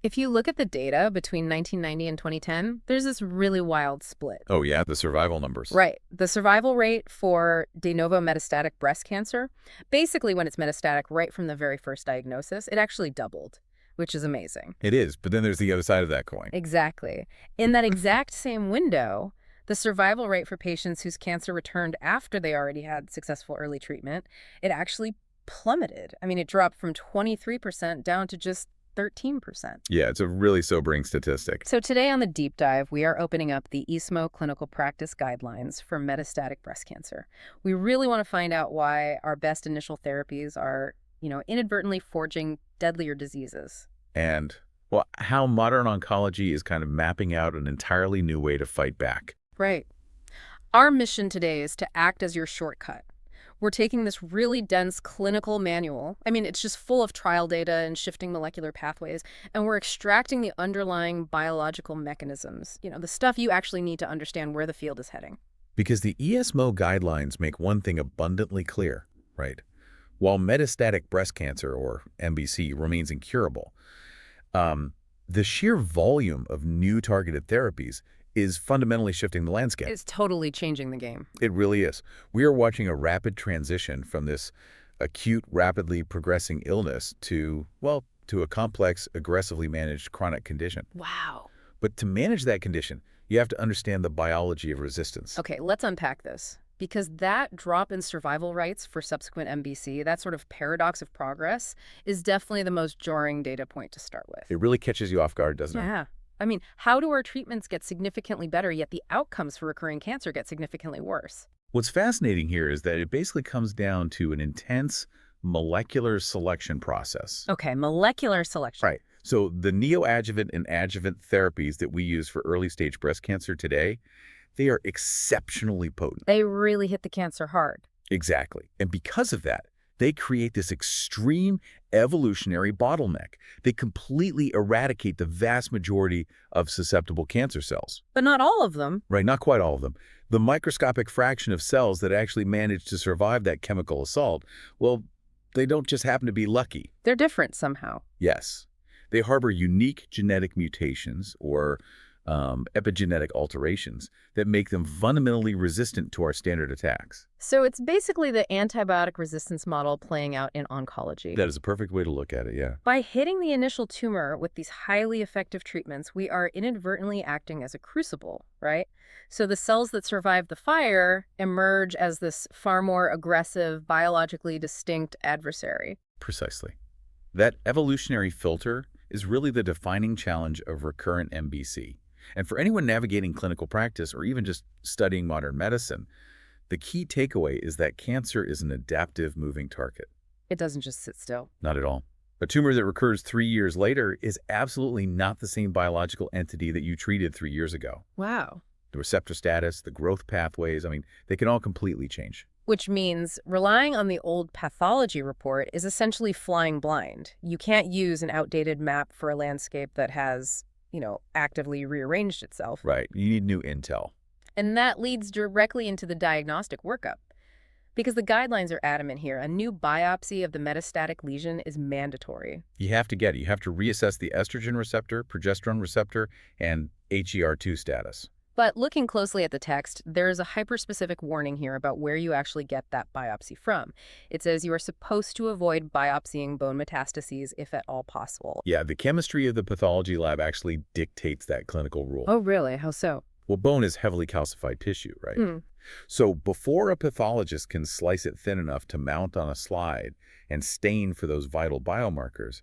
If you look at the data between 1990 and 2010, there's this really wild split. Oh, yeah, the survival numbers. Right. The survival rate for de novo metastatic breast cancer, basically when it's metastatic right from the very first diagnosis, it actually doubled, which is amazing. It is, but then there's the other side of that coin. Exactly. In that exact same window, the survival rate for patients whose cancer returned after they already had successful early treatment, it actually plummeted. I mean, it dropped from 23% down to just 13%. Yeah, it's a really sobering statistic. So today on the deep dive, we are opening up the ESMO clinical practice guidelines for metastatic breast cancer. We really want to find out why our best initial therapies are, inadvertently forging deadlier diseases. And, well, how modern oncology is kind of mapping out an entirely new way to fight back. Right. Our mission today is to act as your shortcut. We're taking this really dense clinical manual. I mean, it's just full of trial data and shifting molecular pathways, and we're extracting the underlying biological mechanisms, the stuff you actually need to understand where the field is heading. Because the ESMO guidelines make one thing abundantly clear, right? While metastatic breast cancer, or MBC, remains incurable, the sheer volume of new targeted therapies is fundamentally shifting the landscape. It's totally changing the game. It really is. We are watching a rapid transition from this acute, rapidly progressing illness to a complex, aggressively managed chronic condition. Wow. But to manage that condition, you have to understand the biology of resistance. Okay, let's unpack this. Because that drop in survival rates for subsequent MBC, that sort of paradox of progress, is definitely the most jarring data point to start with. It really catches you off guard, doesn't it? Yeah. I mean, how do our treatments get significantly better, yet the outcomes for recurring cancer get significantly worse? What's fascinating here is that it basically comes down to an intense molecular selection process. Okay, molecular selection. Right. So the neoadjuvant and adjuvant therapies that we use for early-stage breast cancer today, they are exceptionally potent. They really hit the cancer hard. Exactly. And because of that, they create this extreme evolutionary bottleneck. They completely eradicate the vast majority of susceptible cancer cells. But not all of them. Right, not quite all of them. The microscopic fraction of cells that actually manage to survive that chemical assault, well, they don't just happen to be lucky. They're different somehow. Yes. They harbor unique genetic mutations or epigenetic alterations that make them fundamentally resistant to our standard attacks. So it's basically the antibiotic resistance model playing out in oncology. That is a perfect way to look at it, yeah. By hitting the initial tumor with these highly effective treatments, we are inadvertently acting as a crucible, right? So the cells that survive the fire emerge as this far more aggressive, biologically distinct adversary. Precisely. That evolutionary filter is really the defining challenge of recurrent MBC. And for anyone navigating clinical practice or even just studying modern medicine, the key takeaway is that cancer is an adaptive moving target. It doesn't just sit still. Not at all. A tumor that recurs 3 years later is absolutely not the same biological entity that you treated 3 years ago. Wow. The receptor status, the growth pathways, they can all completely change. Which means relying on the old pathology report is essentially flying blind. You can't use an outdated map for a landscape that has, actively rearranged itself. Right. You need new intel. And that leads directly into the diagnostic workup. Because the guidelines are adamant here, a new biopsy of the metastatic lesion is mandatory. You have to reassess the estrogen receptor, progesterone receptor, and HER2 status. But looking closely at the text, there is a hyper-specific warning here about where you actually get that biopsy from. It says you are supposed to avoid biopsying bone metastases if at all possible. Yeah, the chemistry of the pathology lab actually dictates that clinical rule. Oh, really? How so? Well, bone is heavily calcified tissue, right? So before a pathologist can slice it thin enough to mount on a slide and stain for those vital biomarkers,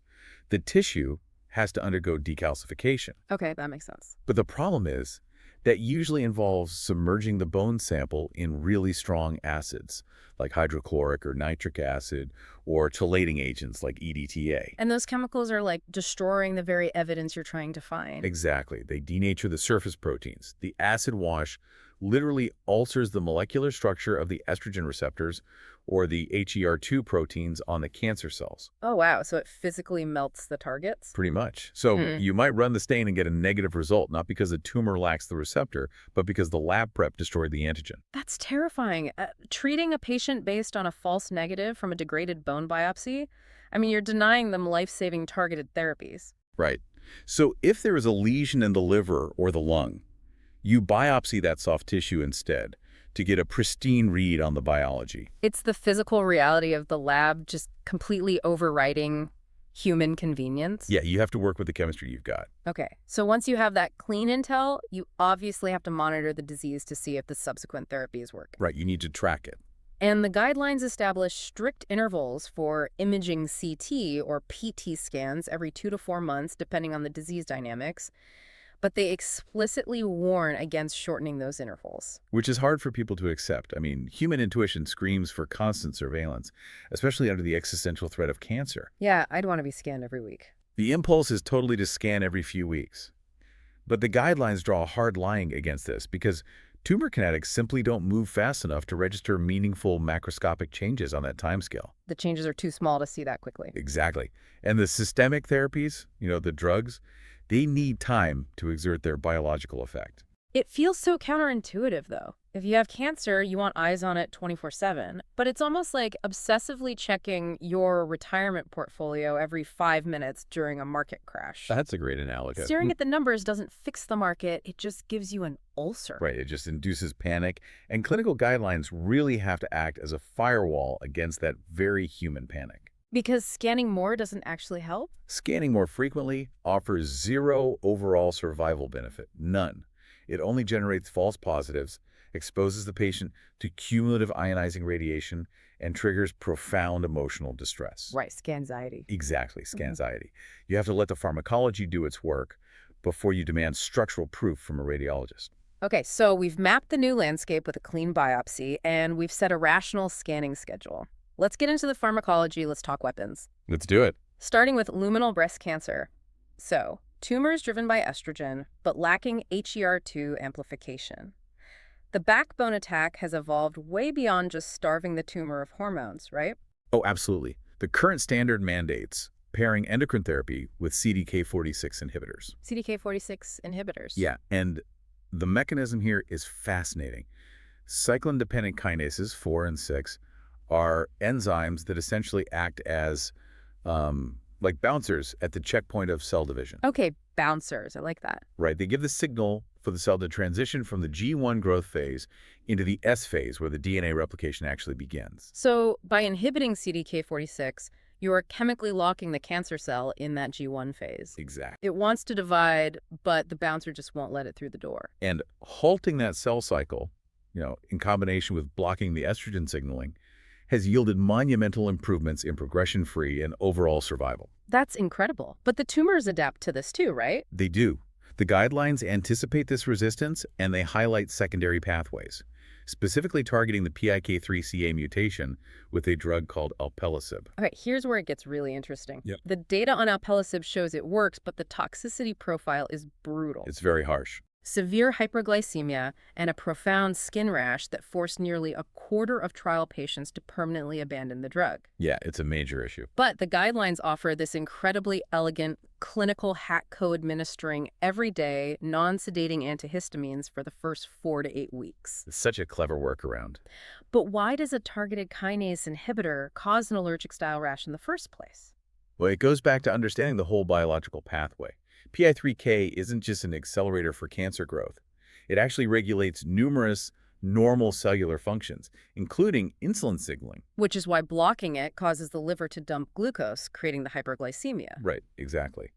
the tissue has to undergo decalcification. Okay, that makes sense. But the problem is, that usually involves submerging the bone sample in really strong acids, like hydrochloric or nitric acid, or chelating agents like EDTA. And those chemicals are like destroying the very evidence you're trying to find. Exactly. They denature the surface proteins. The acid wash literally alters the molecular structure of the estrogen receptors or the HER2 proteins on the cancer cells. Oh, wow. So it physically melts the targets? Pretty much. So you might run the stain and get a negative result, not because the tumor lacks the receptor, but because the lab prep destroyed the antigen. That's terrifying. Treating a patient based on a false negative from a degraded bone biopsy? I mean, you're denying them life-saving targeted therapies. Right. So if there is a lesion in the liver or the lung, you biopsy that soft tissue instead to get a pristine read on the biology. It's the physical reality of the lab just completely overriding human convenience. Yeah, you have to work with the chemistry you've got. Okay, so once you have that clean intel, you obviously have to monitor the disease to see if the subsequent therapy is working. Right, you need to track it. And the guidelines establish strict intervals for imaging CT or PT scans every 2 to 4 months, depending on the disease dynamics. But they explicitly warn against shortening those intervals. Which is hard for people to accept. I mean, human intuition screams for constant surveillance, especially under the existential threat of cancer. Yeah, I'd want to be scanned every week. The impulse is totally to scan every few weeks. But the guidelines draw a hard line against this because tumor kinetics simply don't move fast enough to register meaningful macroscopic changes on that timescale. The changes are too small to see that quickly. Exactly. And the systemic therapies, the drugs, they need time to exert their biological effect. It feels so counterintuitive, though. If you have cancer, you want eyes on it 24/7, but it's almost like obsessively checking your retirement portfolio every 5 minutes during a market crash. That's a great analogy. Staring at the numbers doesn't fix the market, it just gives you an ulcer. Right, it just induces panic, and clinical guidelines really have to act as a firewall against that very human panic. Because scanning more doesn't actually help? Scanning more frequently offers zero overall survival benefit, none. It only generates false positives, exposes the patient to cumulative ionizing radiation, and triggers profound emotional distress. Right, scanxiety. Exactly, scanxiety. You have to let the pharmacology do its work before you demand structural proof from a radiologist. Okay, so we've mapped the new landscape with a clean biopsy, and we've set a rational scanning schedule. Let's get into the pharmacology. Let's talk weapons. Let's do it. Starting with luminal breast cancer. So, tumors driven by estrogen, but lacking HER2 amplification. The backbone attack has evolved way beyond just starving the tumor of hormones, right? Oh, absolutely. The current standard mandates pairing endocrine therapy with CDK46 inhibitors. CDK46 inhibitors. Yeah, and the mechanism here is fascinating. Cyclin-dependent kinases, 4 and 6, are enzymes that essentially act as like bouncers at the checkpoint of cell division. Okay, bouncers. I like that. Right, they give the signal for the cell to transition from the G1 growth phase into the S phase where the DNA replication actually begins. So, by inhibiting CDK46, you are chemically locking the cancer cell in that G1 phase. Exactly. It wants to divide, but the bouncer just won't let it through the door. And halting that cell cycle, in combination with blocking the estrogen signaling, has yielded monumental improvements in progression-free and overall survival. That's incredible. But the tumors adapt to this too, right? They do. The guidelines anticipate this resistance, and they highlight secondary pathways, specifically targeting the PIK3CA mutation with a drug called alpelisib. Okay, here's where it gets really interesting. Yep. The data on alpelisib shows it works, but the toxicity profile is brutal. It's very harsh. Severe hyperglycemia and a profound skin rash that forced nearly a quarter of trial patients to permanently abandon the drug. Yeah, it's a major issue. But the guidelines offer this incredibly elegant clinical hack co-administering everyday non-sedating antihistamines for the first 4 to 8 weeks. It's such a clever workaround. But why does a targeted kinase inhibitor cause an allergic style rash in the first place? Well, it goes back to understanding the whole biological pathway. PI3K isn't just an accelerator for cancer growth. It actually regulates numerous normal cellular functions, including insulin signaling. Which is why blocking it causes the liver to dump glucose, creating the hyperglycemia. Right, exactly.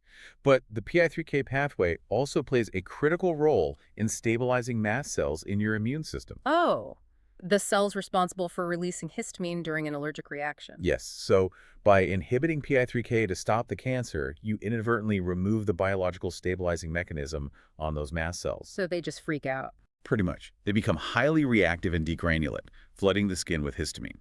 But the PI3K pathway also plays a critical role in stabilizing mast cells in your immune system. Oh, the cells responsible for releasing histamine during an allergic reaction. Yes, so by inhibiting PI3K to stop the cancer, you inadvertently remove the biological stabilizing mechanism on those mast cells. So they just freak out. Pretty much. They become highly reactive and degranulate, flooding the skin with histamine.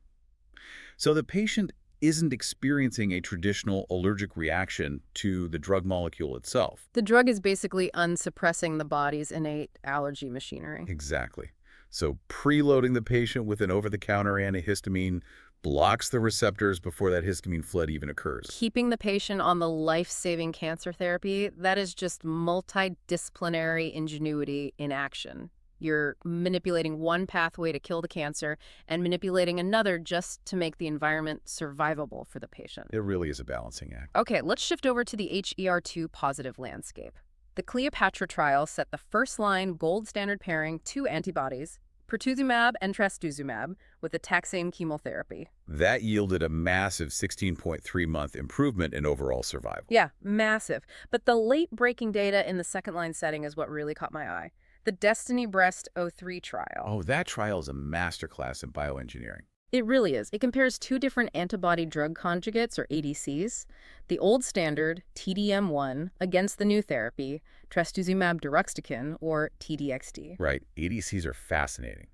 So the patient isn't experiencing a traditional allergic reaction to the drug molecule itself. The drug is basically unsuppressing the body's innate allergy machinery. Exactly. So preloading the patient with an over-the-counter antihistamine blocks the receptors before that histamine flood even occurs. Keeping the patient on the life-saving cancer therapy, that is just multidisciplinary ingenuity in action. You're manipulating one pathway to kill the cancer and manipulating another just to make the environment survivable for the patient. It really is a balancing act. Okay, let's shift over to the HER2 positive landscape. The Cleopatra trial set the first-line gold standard pairing two antibodies, pertuzumab and trastuzumab, with the taxane chemotherapy. That yielded a massive 16.3-month improvement in overall survival. Yeah, massive. But the late-breaking data in the second-line setting is what really caught my eye. The Destiny Breast 03 trial. Oh, that trial is a masterclass in bioengineering. It really is. It compares two different antibody-drug conjugates, or ADCs, the old standard, TDM1, against the new therapy, trastuzumab deruxtecan, or TDXD. Right. ADCs are fascinating.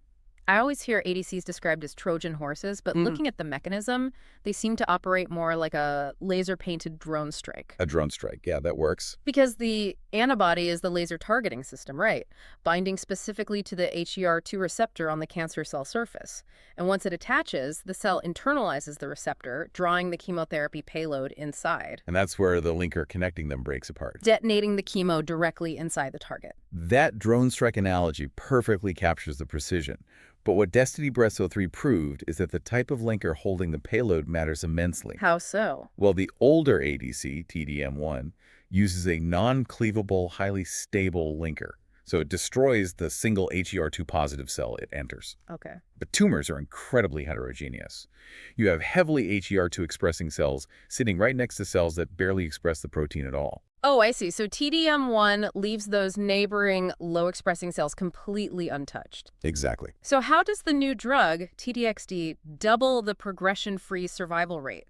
I always hear ADCs described as Trojan horses, but looking at the mechanism, they seem to operate more like a laser-painted drone strike. A drone strike. Yeah, that works. Because the antibody is the laser targeting system, right? Binding specifically to the HER2 receptor on the cancer cell surface. And once it attaches, the cell internalizes the receptor, drawing the chemotherapy payload inside. And that's where the linker connecting them breaks apart. Detonating the chemo directly inside the target. That drone strike analogy perfectly captures the precision. But what Destiny Breast 03 proved is that the type of linker holding the payload matters immensely. How so? Well, the older ADC, TDM1, uses a non-cleavable, highly stable linker. So it destroys the single HER2 positive cell it enters. Okay. But tumors are incredibly heterogeneous. You have heavily HER2 expressing cells sitting right next to cells that barely express the protein at all. Oh, I see. So TDM1 leaves those neighboring low-expressing cells completely untouched. Exactly. So how does the new drug, TDXD, double the progression-free survival rate?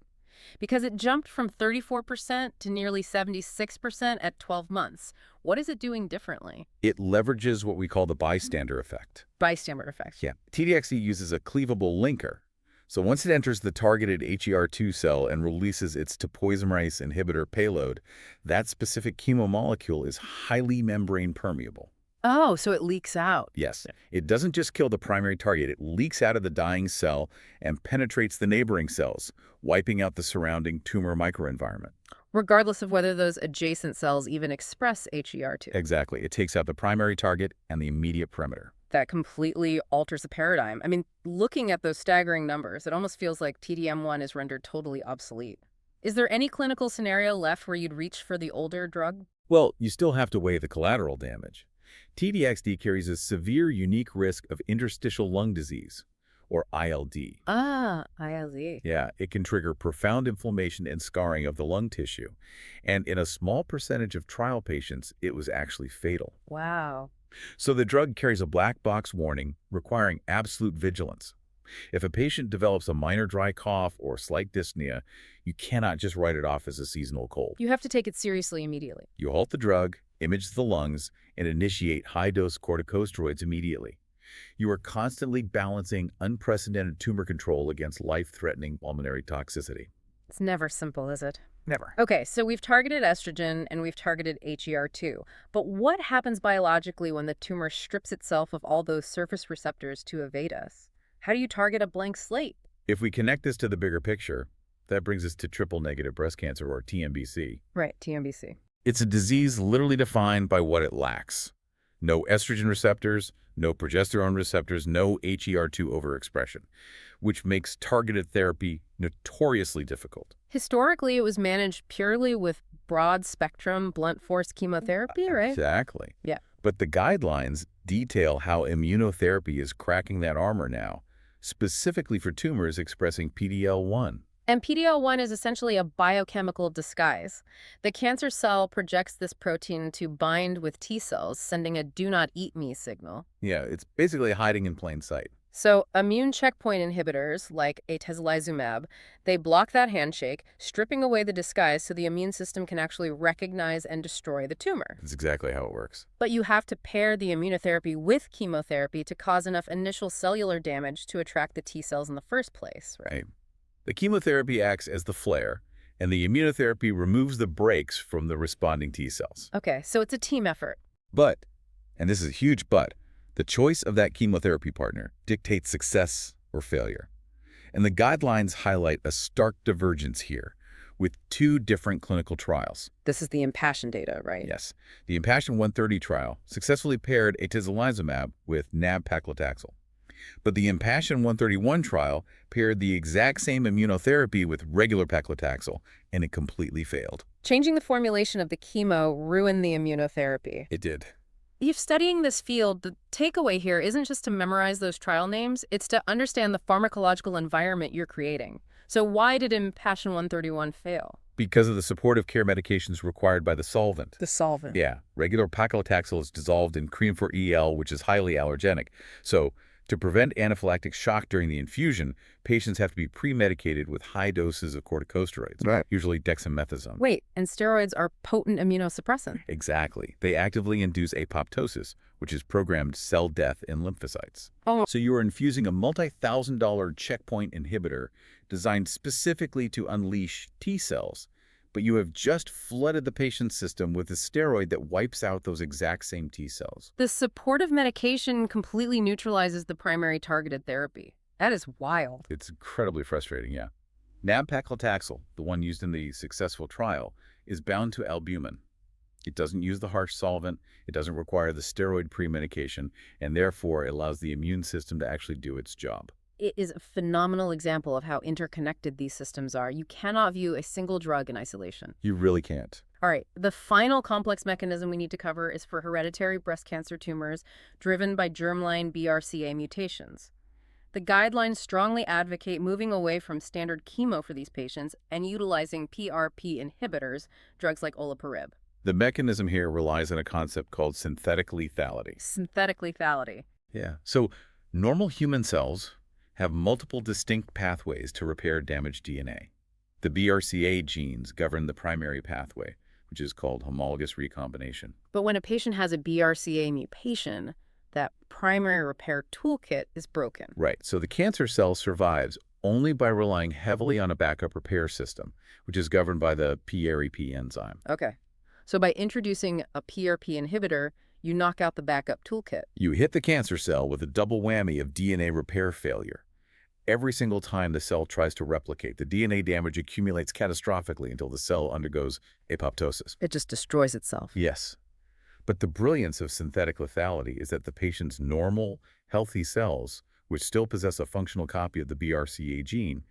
Because it jumped from 34% to nearly 76% at 12 months. What is it doing differently? It leverages what we call the bystander effect. Bystander effect. Yeah. TDXD uses a cleavable linker. So once it enters the targeted HER2 cell and releases its topoisomerase inhibitor payload, that specific chemomolecule is highly membrane permeable. Oh, so it leaks out. Yes. It doesn't just kill the primary target. It leaks out of the dying cell and penetrates the neighboring cells, wiping out the surrounding tumor microenvironment. Regardless of whether those adjacent cells even express HER2. Exactly. It takes out the primary target and the immediate perimeter. That completely alters the paradigm. I mean, looking at those staggering numbers, it almost feels like TDM1 is rendered totally obsolete. Is there any clinical scenario left where you'd reach for the older drug? Well, you still have to weigh the collateral damage. TDXD carries a severe unique risk of interstitial lung disease, or ILD. Ah, ILD. Yeah, it can trigger profound inflammation and scarring of the lung tissue. And in a small percentage of trial patients, it was actually fatal. Wow. So the drug carries a black box warning requiring absolute vigilance. If a patient develops a minor dry cough or slight dyspnea, you cannot just write it off as a seasonal cold. You have to take it seriously immediately. You halt the drug, image the lungs, and initiate high-dose corticosteroids immediately. You are constantly balancing unprecedented tumor control against life-threatening pulmonary toxicity. It's never simple, is it? Never. Okay, so we've targeted estrogen and we've targeted HER2. But what happens biologically when the tumor strips itself of all those surface receptors to evade us? How do you target a blank slate? If we connect this to the bigger picture, that brings us to triple-negative breast cancer, or TNBC. Right, TNBC. It's a disease literally defined by what it lacks. No estrogen receptors, no progesterone receptors, no HER2 overexpression, which makes targeted therapy notoriously difficult. Historically, it was managed purely with broad-spectrum, blunt-force chemotherapy, right? Exactly. Yeah. But the guidelines detail how immunotherapy is cracking that armor now, specifically for tumors expressing PD-L1. And PD-L1 is essentially a biochemical disguise. The cancer cell projects this protein to bind with T cells, sending a do not eat me signal. Yeah, it's basically hiding in plain sight. So immune checkpoint inhibitors, like atezolizumab, they block that handshake, stripping away the disguise so the immune system can actually recognize and destroy the tumor. That's exactly how it works. But you have to pair the immunotherapy with chemotherapy to cause enough initial cellular damage to attract the T cells in the first place, right? Right. The chemotherapy acts as the flare, and the immunotherapy removes the brakes from the responding T cells. Okay, so it's a team effort. But, and this is a huge but, the choice of that chemotherapy partner dictates success or failure. And the guidelines highlight a stark divergence here, with 2 different clinical trials. This is the impassioned data, right? Yes, the Impassion 130 trial successfully paired atezolizumab with nab-paclitaxel. But the Impassion 131 trial paired the exact same immunotherapy with regular paclitaxel, and it completely failed. Changing the formulation of the chemo ruined the immunotherapy. It did. If studying this field, the takeaway here isn't just to memorize those trial names, it's to understand the pharmacological environment you're creating. So why did Impassion 131 fail? Because of the supportive care medications required by the solvent. The solvent. Yeah, regular paclitaxel is dissolved in cream for EL, which is highly allergenic. So, to prevent anaphylactic shock during the infusion, patients have to be pre-medicated with high doses of corticosteroids, Right. usually dexamethasone. Wait, and steroids are potent immunosuppressant. Exactly. They actively induce apoptosis, which is programmed cell death in lymphocytes. Oh, So you are infusing a multi-thousand-dollar checkpoint inhibitor designed specifically to unleash T cells, but you have just flooded the patient's system with a steroid that wipes out those exact same T cells. the supportive medication completely neutralizes the primary targeted therapy. That is wild. It's incredibly frustrating, yeah. Nab-paclitaxel, the one used in the successful trial, is bound to albumin. It doesn't use the harsh solvent, it doesn't require the steroid pre-medication, and therefore it allows the immune system to actually do its job. It is a phenomenal example of how interconnected these systems are. You cannot view a single drug in isolation. You really can't. All right, the final complex mechanism we need to cover is for hereditary breast cancer tumors driven by germline BRCA mutations. The guidelines strongly advocate moving away from standard chemo for these patients and utilizing PRP inhibitors, drugs like olaparib. The mechanism here relies on a concept called synthetic lethality. Synthetic lethality. Yeah. So normal human cells have multiple distinct pathways to repair damaged DNA. The BRCA genes govern the primary pathway, which is called homologous recombination. But when a patient has a BRCA mutation, that primary repair toolkit is broken. Right. So the cancer cell survives only by relying heavily on a backup repair system, which is governed by the PREP enzyme. Okay. So by introducing a PRP inhibitor, you knock out the backup toolkit. You hit the cancer cell with a double whammy of DNA repair failure. Every single time the cell tries to replicate, the DNA damage accumulates catastrophically until the cell undergoes apoptosis. It just destroys itself. Yes. But the brilliance of synthetic lethality is that the patient's normal, healthy cells, which still possess a functional copy of the BRCA gene,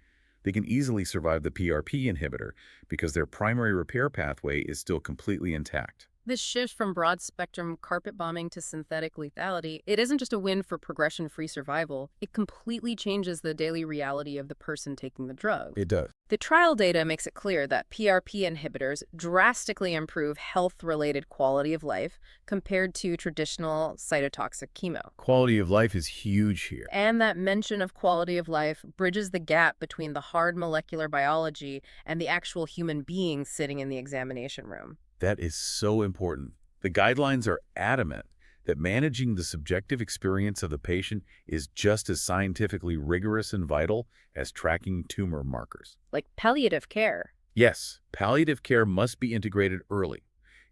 they can easily survive the PRP inhibitor because their primary repair pathway is still completely intact. This shift from broad-spectrum carpet bombing to synthetic lethality, it isn't just a win for progression-free survival. It completely changes the daily reality of the person taking the drug. It does. The trial data makes it clear that PRP inhibitors drastically improve health-related quality of life compared to traditional cytotoxic chemo. Quality of life is huge here. And that mention of quality of life bridges the gap between the hard molecular biology and the actual human being sitting in the examination room. That is so important. The guidelines are adamant that managing the subjective experience of the patient is just as scientifically rigorous and vital as tracking tumor markers. Like palliative care. Yes, palliative care must be integrated early.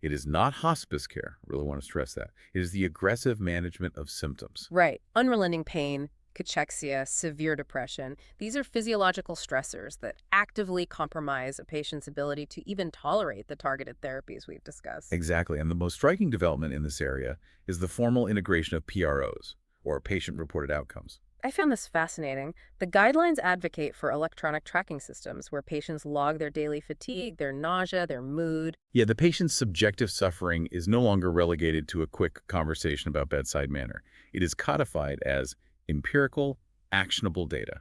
It is not hospice care. I really want to stress that. It is the aggressive management of symptoms. Right. Unrelenting pain, cachexia, severe depression. These are physiological stressors that actively compromise a patient's ability to even tolerate the targeted therapies we've discussed. Exactly. And the most striking development in this area is the formal integration of PROs, or patient-reported outcomes. I found this fascinating. The guidelines advocate for electronic tracking systems where patients log their daily fatigue, their nausea, their mood. Yeah, the patient's subjective suffering is no longer relegated to a quick conversation about bedside manner. It is codified as empirical, actionable data.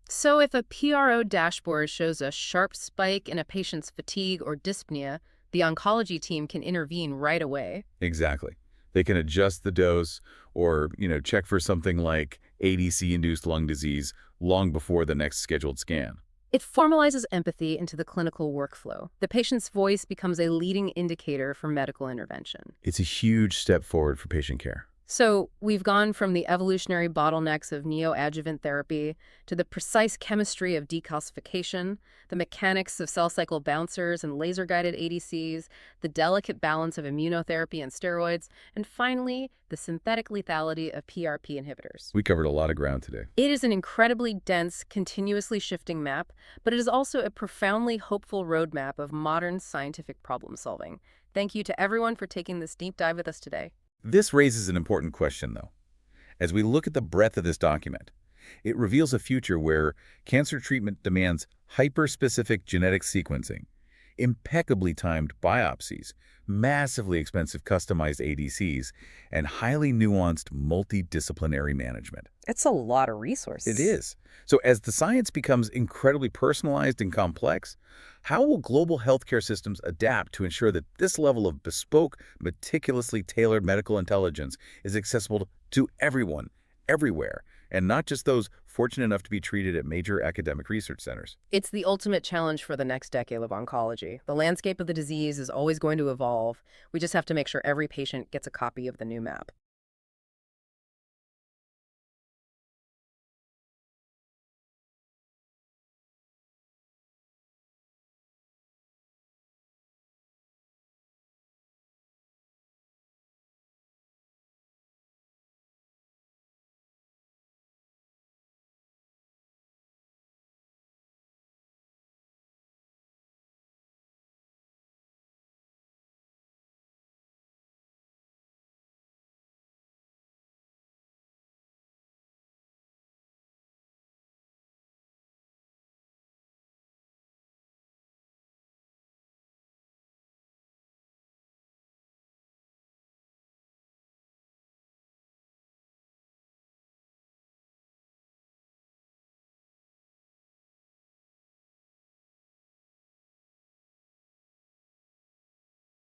So if a PRO dashboard shows a sharp spike in a patient's fatigue or dyspnea, the oncology team can intervene right away. Exactly. They can adjust the dose or, check for something like ADC-induced lung disease long before the next scheduled scan. It formalizes empathy into the clinical workflow. The patient's voice becomes a leading indicator for medical intervention. It's a huge step forward for patient care. So we've gone from the evolutionary bottlenecks of neoadjuvant therapy to the precise chemistry of decalcification, the mechanics of cell cycle bouncers and laser-guided ADCs, the delicate balance of immunotherapy and steroids, and finally, the synthetic lethality of PRP inhibitors. We covered a lot of ground today. It is an incredibly dense, continuously shifting map, but it is also a profoundly hopeful roadmap of modern scientific problem solving. Thank you to everyone for taking this deep dive with us today. This raises an important question, though. As we look at the breadth of this document, it reveals a future where cancer treatment demands hyper-specific genetic sequencing, impeccably timed biopsies, massively expensive customized ADCs, and highly nuanced multidisciplinary management. It's a lot of It resources. is. So as the science becomes incredibly personalized and complex, how will global healthcare systems adapt to ensure that this level of bespoke, meticulously tailored medical intelligence is accessible to everyone, everywhere, and not just those fortunate enough to be treated at major academic research centers? It's the ultimate challenge for the next decade of oncology. The landscape of the disease is always going to evolve. We just have to make sure every patient gets a copy of the new map.